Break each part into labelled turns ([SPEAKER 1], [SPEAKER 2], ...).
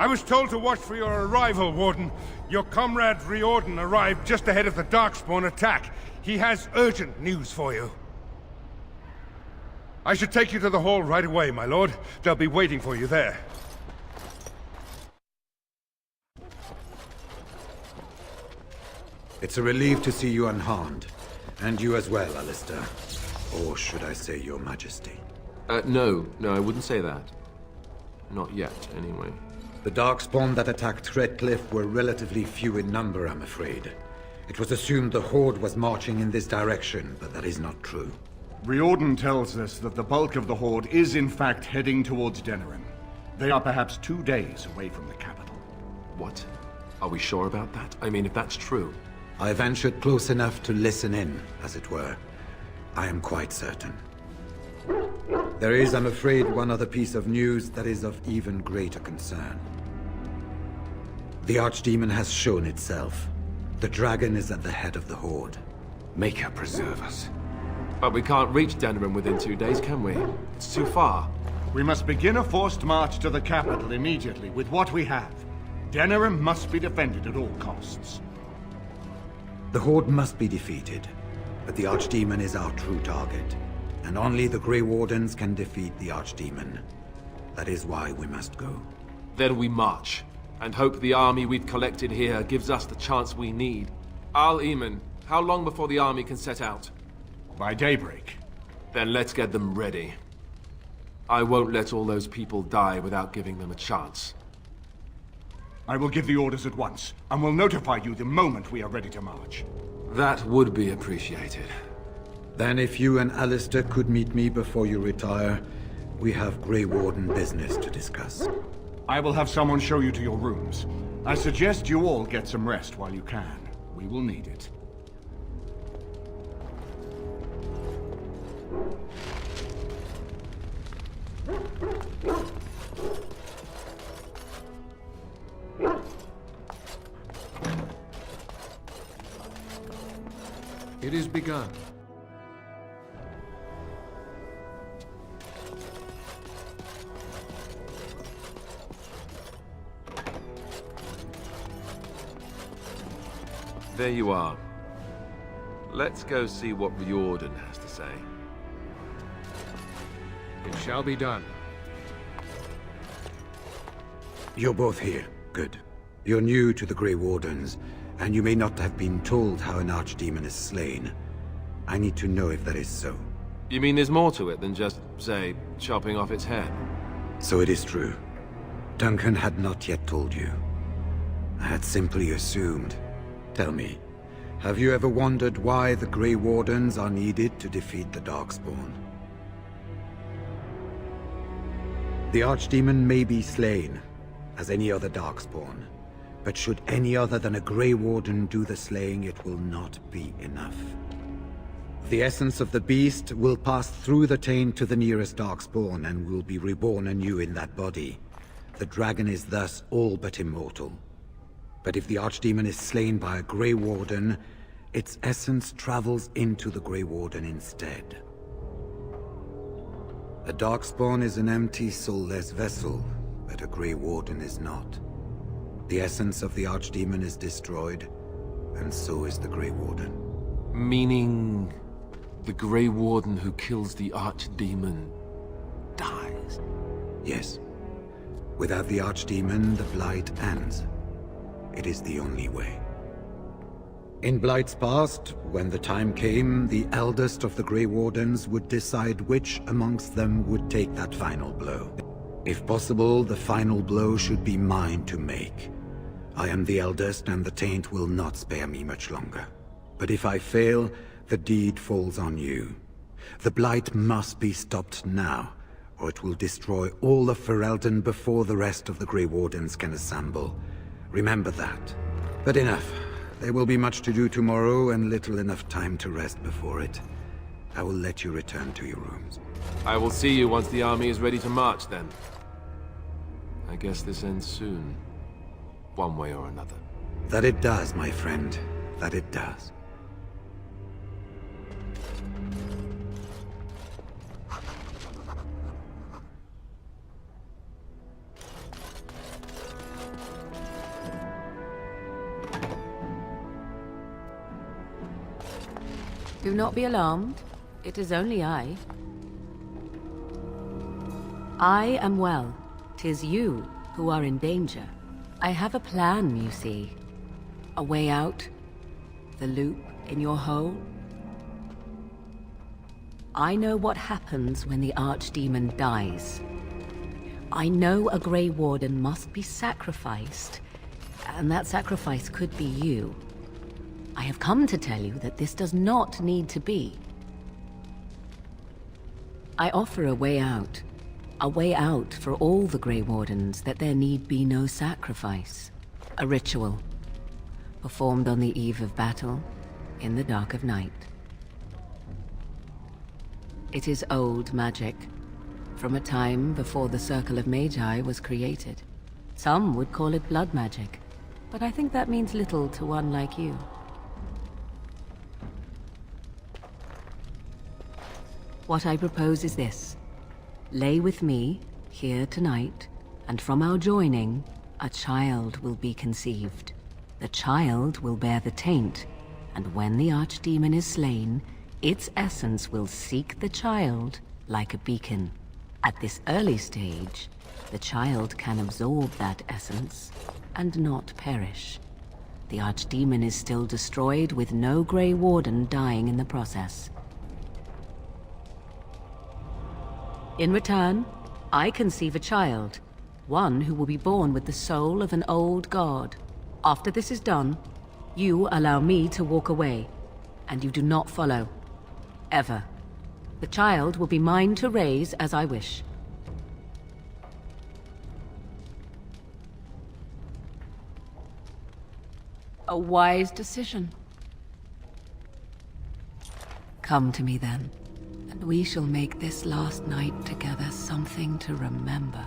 [SPEAKER 1] I was told to watch for your arrival, Warden. Your comrade Riordan arrived just ahead of the Darkspawn attack. He has urgent news for you. I should take you to the hall right away, my lord. They'll be waiting for you there.
[SPEAKER 2] It's a relief to see you unharmed. And you as well, Alistair. Or should I say your majesty?
[SPEAKER 3] No, I wouldn't say that. Not yet, anyway.
[SPEAKER 2] The Darkspawn that attacked Redcliffe were relatively few in number, I'm afraid. It was assumed the Horde was marching in this direction, but that is not true.
[SPEAKER 4] Riordan tells us that the bulk of the Horde is in fact heading towards Denerim. They are perhaps 2 days away from the capital.
[SPEAKER 3] What? Are we sure about that? I mean, if that's true...
[SPEAKER 2] I ventured close enough to listen in, as it were. I am quite certain. There is, I'm afraid, one other piece of news that is of even greater concern. The Archdemon has shown itself. The dragon is at the head of the Horde.
[SPEAKER 5] Make her preserve us.
[SPEAKER 3] But we can't reach Denerim within 2 days, can we? It's too far.
[SPEAKER 4] We must begin a forced march to the capital immediately with what we have. Denerim must be defended at all costs.
[SPEAKER 2] The Horde must be defeated, but the Archdemon is our true target, and only the Grey Wardens can defeat the Archdemon. That is why we must go.
[SPEAKER 3] Then we march, and hope the army we've collected here gives us the chance we need. Al-Eamon, how long before the army can set out?
[SPEAKER 4] By daybreak.
[SPEAKER 3] Then let's get them ready. I won't let all those people die without giving them a chance.
[SPEAKER 4] I will give the orders at once, and will notify you the moment we are ready to march.
[SPEAKER 3] That would be appreciated.
[SPEAKER 2] Then if you and Alistair could meet me before you retire, we have Grey Warden business to discuss.
[SPEAKER 4] I will have someone show you to your rooms. I suggest you all get some rest while you can. We will need it.
[SPEAKER 5] It is begun.
[SPEAKER 3] There you are. Let's go see what Riordan has to say.
[SPEAKER 5] It shall be done.
[SPEAKER 2] You're both here. Good. You're new to the Grey Wardens, and you may not have been told how an Archdemon is slain. I need to know if that is so.
[SPEAKER 3] You mean there's more to it than just, say, chopping off its head?
[SPEAKER 2] So it is true. Duncan had not yet told you. I had simply assumed. Tell me, have you ever wondered why the Grey Wardens are needed to defeat the Darkspawn? The Archdemon may be slain, as any other Darkspawn. But should any other than a Grey Warden do the slaying, it will not be enough. The essence of the beast will pass through the taint to the nearest Darkspawn and will be reborn anew in that body. The dragon is thus all but immortal. But if the Archdemon is slain by a Grey Warden, its essence travels into the Grey Warden instead. A Darkspawn is an empty, soulless vessel, but a Grey Warden is not. The essence of the Archdemon is destroyed, and so is the Grey Warden.
[SPEAKER 3] Meaning... the Grey Warden who kills the Archdemon dies?
[SPEAKER 2] Yes. Without the Archdemon, the Blight ends. It is the only way. In Blight's past, when the time came, the eldest of the Grey Wardens would decide which amongst them would take that final blow. If possible, the final blow should be mine to make. I am the eldest, and the taint will not spare me much longer. But if I fail, the deed falls on you. The Blight must be stopped now, or it will destroy all of Ferelden before the rest of the Grey Wardens can assemble. Remember that. But enough. There will be much to do tomorrow, and little enough time to rest before it. I will let you return to your rooms.
[SPEAKER 3] I will see you once the army is ready to march, then. I guess this ends soon. One way or another.
[SPEAKER 2] That it does, my friend. That it does.
[SPEAKER 6] Do not be alarmed. It is only I. I am well. 'Tis you who are in danger. I have a plan, you see. A way out. The loop in your hole. I know what happens when the Archdemon dies. I know a Grey Warden must be sacrificed, and that sacrifice could be you. I have come to tell you that this does not need to be. I offer a way out. A way out for all the Grey Wardens, that there need be no sacrifice. A ritual, performed on the eve of battle, in the dark of night. It is old magic, from a time before the Circle of Magi was created. Some would call it blood magic, but I think that means little to one like you. What I propose is this. Lay with me, here tonight, and from our joining, a child will be conceived. The child will bear the taint, and when the Archdemon is slain, its essence will seek the child like a beacon. At this early stage, the child can absorb that essence and not perish. The Archdemon is still destroyed with no Grey Warden dying in the process. In return, I conceive a child, one who will be born with the soul of an old god. After this is done, you allow me to walk away, and you do not follow. Ever. The child will be mine to raise as I wish. A wise decision. Come to me then, and we shall make this last night together something to remember.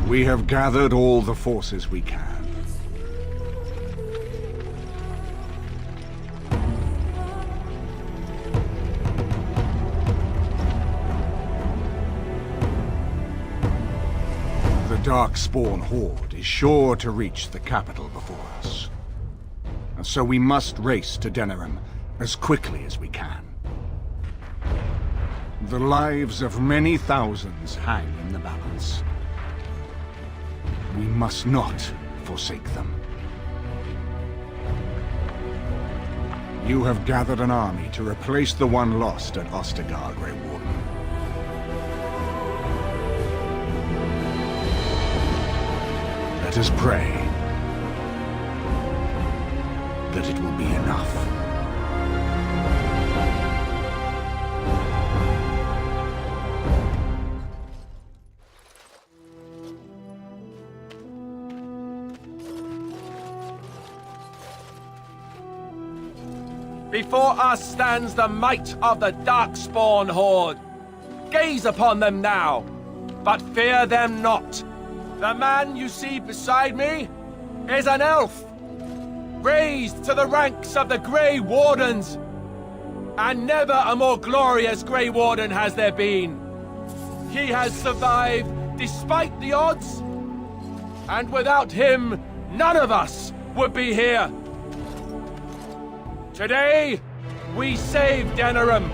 [SPEAKER 4] We have gathered all the forces we can. The Darkspawn Horde is sure to reach the capital before us. And so we must race to Denerim as quickly as we can. The lives of many thousands hang in the balance. We must not forsake them. You have gathered an army to replace the one lost at Ostagar, Grey Warden. Let us pray that it will be enough.
[SPEAKER 3] Before us stands the might of the Darkspawn Horde. Gaze upon them now, but fear them not. The man you see beside me is an elf, raised to the ranks of the Grey Wardens. And never a more glorious Grey Warden has there been. He has survived despite the odds, and without him, none of us would be here. Today, we save Denerim.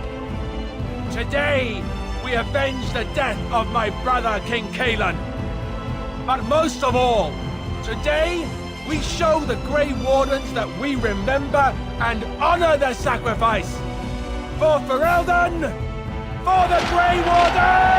[SPEAKER 3] Today, we avenge the death of my brother, King Kaelan. But most of all, today, we show the Grey Wardens that we remember and honor their sacrifice. For Ferelden, for the Grey Warden!